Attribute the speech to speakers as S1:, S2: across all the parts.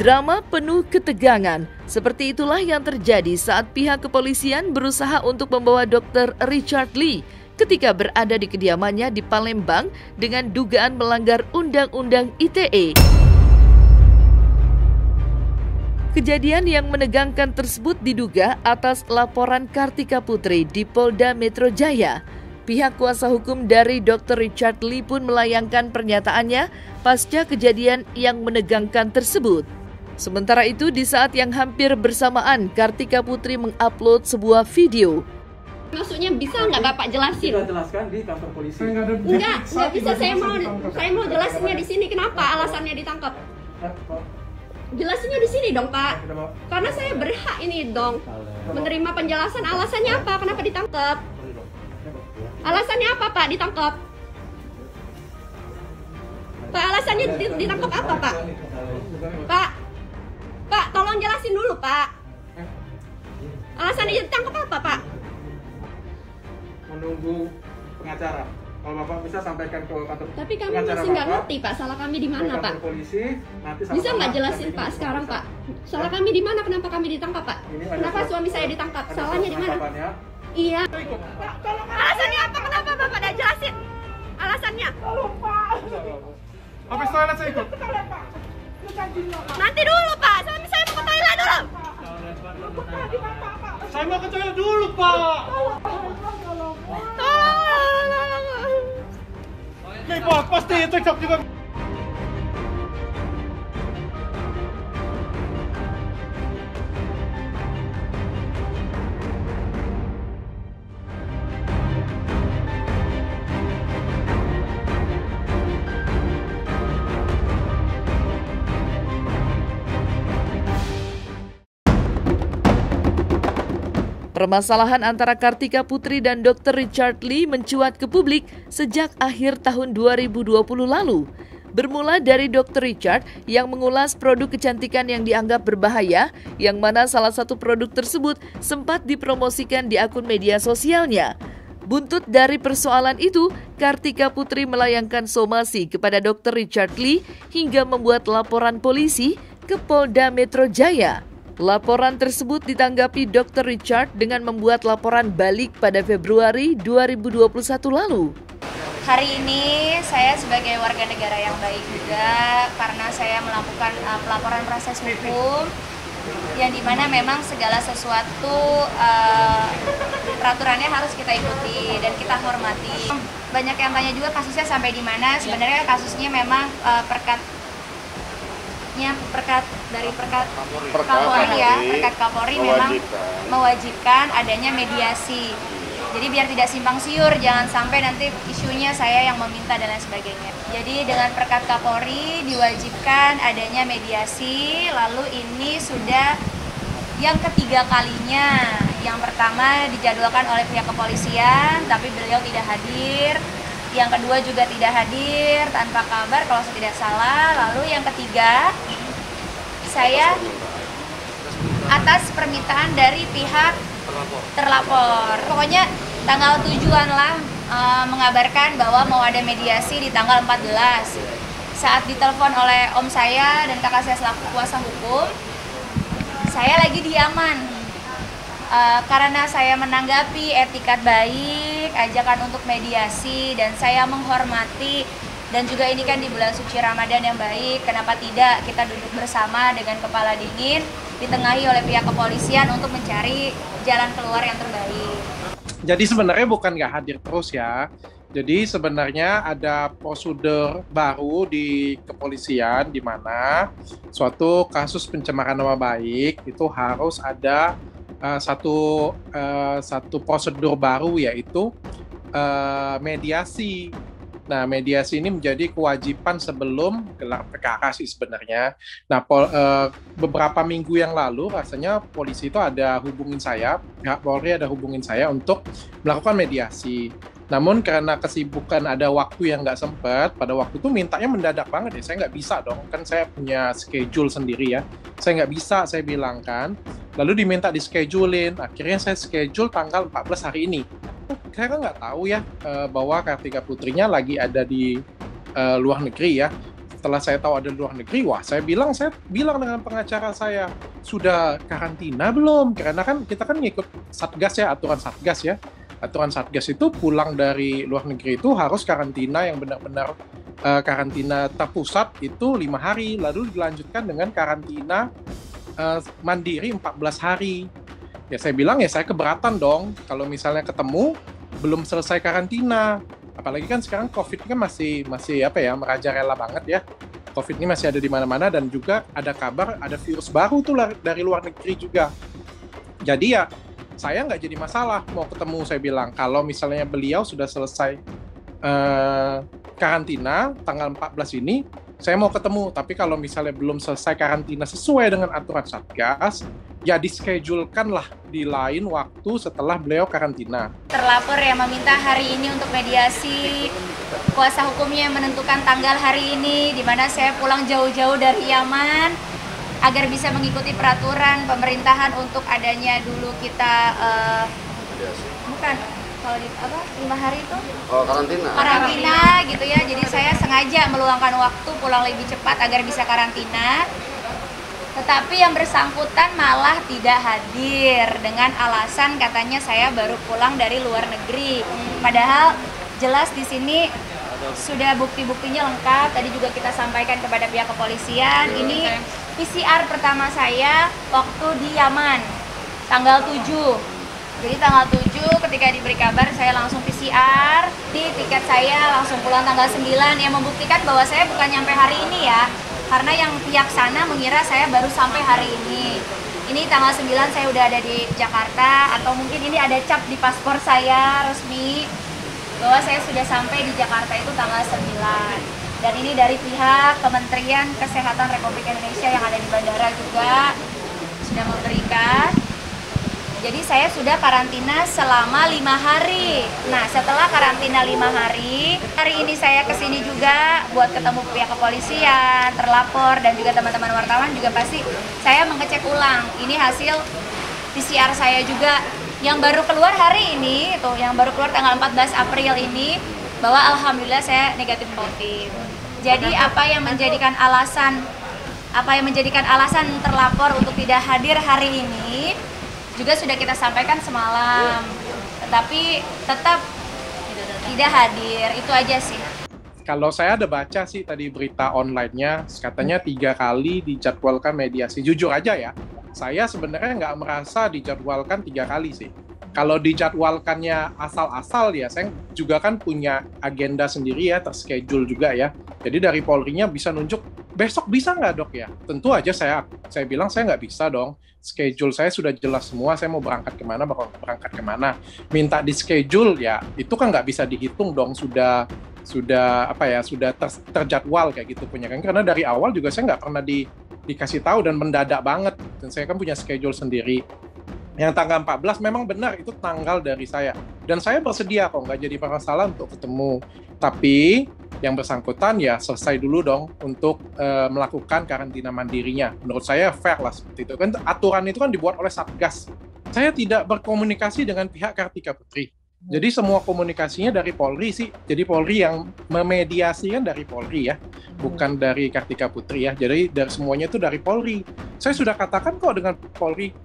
S1: Drama penuh ketegangan. Seperti itulah yang terjadi saat pihak kepolisian berusaha untuk membawa Dr. Richard Lee ketika berada di kediamannya di Palembang dengan dugaan melanggar Undang-Undang ITE. Kejadian yang menegangkan tersebut diduga atas laporan Kartika Putri di Polda Metro Jaya. Pihak kuasa hukum dari Dr. Richard Lee pun melayangkan pernyataannya pasca kejadian yang menegangkan tersebut. Sementara itu, di saat yang hampir bersamaan, Kartika Putri mengupload sebuah video.
S2: Maksudnya bisa nggak Bapak jelasin?
S3: Kita jelaskan di kantor polisi.
S2: Nggak bisa. Saya mau jelasinnya di sini. Kenapa alasannya ditangkap? Jelasinnya di sini dong, Pak. Karena saya berhak ini dong menerima penjelasan. Alasannya apa? Kenapa ditangkap? Alasannya apa, Pak? Ditangkap? Pak, alasannya ditangkap apa, Pak? Pak, tolong jelasin dulu, Pak. Alasannya ditangkap apa, Pak?
S3: Menunggu pengacara. Kalau Bapak bisa sampaikan ke kantor.
S2: Tapi kami masih nggak ngerti, Pak. Salah kami di mana, Pak?
S3: Polisi, nanti
S2: bisa nggak jelasin, Pak, sekarang, Pak? Salah kami di mana? Kenapa kami ditangkap, Pak? Kenapa suami saya ditangkap? Salahnya di mana? Iya. Pak, tolong. Alasannya apa? Kenapa Bapak tidak jelasin? Alasannya? Tolong, Pak.
S3: Habis toilet saya ikut.
S2: Nanti dulu, Pak. Suami saya mau ke toilet dulu.
S3: Saya mau ke toilet dulu, Pak.
S2: Tolong.
S3: Nih, Pak, pasti TikTok juga.
S1: Permasalahan antara Kartika Putri dan Dr. Richard Lee mencuat ke publik sejak akhir tahun 2020 lalu. Bermula dari Dr. Richard yang mengulas produk kecantikan yang dianggap berbahaya, yang mana salah satu produk tersebut sempat dipromosikan di akun media sosialnya. Buntut dari persoalan itu, Kartika Putri melayangkan somasi kepada Dr. Richard Lee hingga membuat laporan polisi ke Polda Metro Jaya. Laporan tersebut ditanggapi Dr. Richard dengan membuat laporan balik pada Februari 2021 lalu.
S4: Hari ini saya sebagai warga negara yang baik juga karena saya melakukan pelaporan proses hukum yang dimana memang segala sesuatu peraturannya harus kita ikuti dan kita hormati. Banyak yang tanya juga kasusnya sampai di mana. Sebenarnya kasusnya memang perkat Kapolri memang mewajibkan adanya mediasi. Jadi biar tidak simpang siur, jangan sampai nanti isunya saya yang meminta dan lain sebagainya. Jadi dengan Perkat Kapolri diwajibkan adanya mediasi, lalu ini sudah yang ketiga kalinya. Yang pertama dijadwalkan oleh pihak kepolisian, tapi beliau tidak hadir. Yang kedua juga tidak hadir tanpa kabar kalau saya tidak salah. Lalu yang ketiga, saya atas permintaan dari pihak terlapor. Pokoknya tanggal 7-an lah mengabarkan bahwa mau ada mediasi di tanggal 14. Saat ditelepon oleh om saya dan kakak saya selaku kuasa hukum, saya lagi di Yaman. Karena saya menanggapi etikat baik, ajakan untuk mediasi, dan saya menghormati, dan juga ini kan di bulan suci Ramadan yang baik, kenapa tidak kita duduk bersama dengan kepala dingin, ditengahi oleh pihak kepolisian untuk mencari jalan keluar yang terbaik.
S5: Jadi sebenarnya bukan nggak hadir terus ya, jadi sebenarnya ada prosedur baru di kepolisian di mana suatu kasus pencemaran nama baik itu harus ada satu prosedur baru, yaitu mediasi. Nah, mediasi ini menjadi kewajiban sebelum gelar perkara sih sebenarnya. Nah, beberapa minggu yang lalu rasanya polisi itu ada hubungin saya, pihak Polri ada hubungin saya untuk melakukan mediasi. Namun karena kesibukan ada waktu yang nggak sempat, pada waktu itu mintanya mendadak banget ya, saya nggak bisa dong, kan saya punya schedule sendiri ya, saya nggak bisa, saya bilang kan. Lalu diminta di-schedulein, akhirnya saya schedule tanggal 14 hari ini. Saya kan nggak tahu ya bahwa Kartika Putrinya lagi ada di luar negeri ya. setelah saya tahu ada luar negeri, saya bilang dengan pengacara saya, sudah karantina belum? Karena kan kita kan ngikut Satgas ya, aturan Satgas ya. Aturan Satgas itu pulang dari luar negeri itu harus karantina yang benar-benar karantina terpusat itu 5 hari, lalu dilanjutkan dengan karantina mandiri 14 hari. Ya saya bilang ya saya keberatan dong kalau misalnya ketemu belum selesai karantina. Apalagi kan sekarang COVID kan masih merajalela banget ya. COVID ini masih ada di mana-mana dan juga ada kabar ada virus baru tuh dari luar negeri juga. Jadi ya saya nggak jadi masalah mau ketemu, saya bilang. Kalau misalnya beliau sudah selesai karantina tanggal 14 ini, saya mau ketemu. Tapi kalau misalnya belum selesai karantina sesuai dengan aturan Satgas, ya di-schedulekan lah di lain waktu setelah beliau karantina.
S4: Terlapor yang meminta hari ini untuk mediasi, kuasa hukumnya yang menentukan tanggal hari ini, di mana saya pulang jauh-jauh dari Yaman agar bisa mengikuti peraturan pemerintahan untuk adanya dulu kita bukan kalau di 5 hari itu karantina gitu ya. Jadi saya sengaja meluangkan waktu pulang lebih cepat agar bisa karantina. Tetapi yang bersangkutan malah tidak hadir dengan alasan katanya saya baru pulang dari luar negeri. Padahal jelas di sini sudah bukti-buktinya lengkap. Tadi juga kita sampaikan kepada pihak kepolisian. Ini PCR pertama saya waktu di Yaman, tanggal 7. Jadi tanggal 7 ketika diberi kabar saya langsung PCR. Di tiket saya langsung pulang tanggal 9 yang membuktikan bahwa saya bukan nyampe hari ini ya. Karena yang pihak sana mengira saya baru sampai hari ini. Ini tanggal 9 saya udah ada di Jakarta, atau mungkin ini ada cap di paspor saya resmi bahwa saya sudah sampai di Jakarta itu tanggal 9. Dan ini dari pihak Kementerian Kesehatan Republik Indonesia yang ada di bandara juga sudah memberikan. Jadi saya sudah karantina selama 5 hari. Nah, setelah karantina 5 hari ini saya kesini juga buat ketemu pihak kepolisian, terlapor, dan juga teman-teman wartawan juga pasti saya mengecek ulang. Ini hasil PCR saya juga yang baru keluar hari ini, yang baru keluar tanggal 14 April ini, bahwa alhamdulillah saya negatif COVID. Jadi apa yang menjadikan alasan terlapor untuk tidak hadir hari ini juga sudah kita sampaikan semalam, tetapi tetap tidak hadir, itu aja sih.
S5: Kalau saya ada baca sih tadi berita online-nya, katanya 3 kali dijadwalkan mediasi. Jujur aja ya, saya sebenarnya nggak merasa dijadwalkan 3 kali sih. Kalau dijadwalkannya asal-asal ya, saya juga kan punya agenda sendiri ya, terschedule juga ya. Jadi dari Polri-nya bisa nunjuk, besok bisa nggak dok ya? Tentu aja saya bilang saya nggak bisa dong. Schedule saya sudah jelas semua, saya mau berangkat kemana, bakal berangkat kemana. Minta di schedule ya, itu kan nggak bisa dihitung dong, sudah terjadwal kayak gitu punya kan. Karena dari awal juga saya nggak pernah dikasih tahu dan mendadak banget. Dan saya kan punya schedule sendiri. Yang tanggal 14 memang benar itu tanggal dari saya. Dan saya bersedia kok, nggak jadi masalah untuk ketemu. Tapi yang bersangkutan ya selesai dulu dong untuk melakukan karantina mandirinya. Menurut saya fair lah seperti itu. Kan aturan itu kan dibuat oleh Satgas. Saya tidak berkomunikasi dengan pihak Kartika Putri. Jadi semua komunikasinya dari Polri sih. Jadi Polri yang memediasi kan dari Polri ya, bukan dari Kartika Putri ya. Jadi dari semuanya itu dari Polri. Saya sudah katakan kok dengan Polri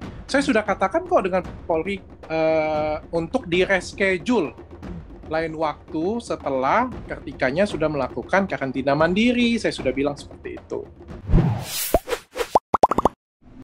S5: untuk di-reschedule lain waktu setelah Kartikanya sudah melakukan karantina mandiri. Saya sudah bilang seperti itu.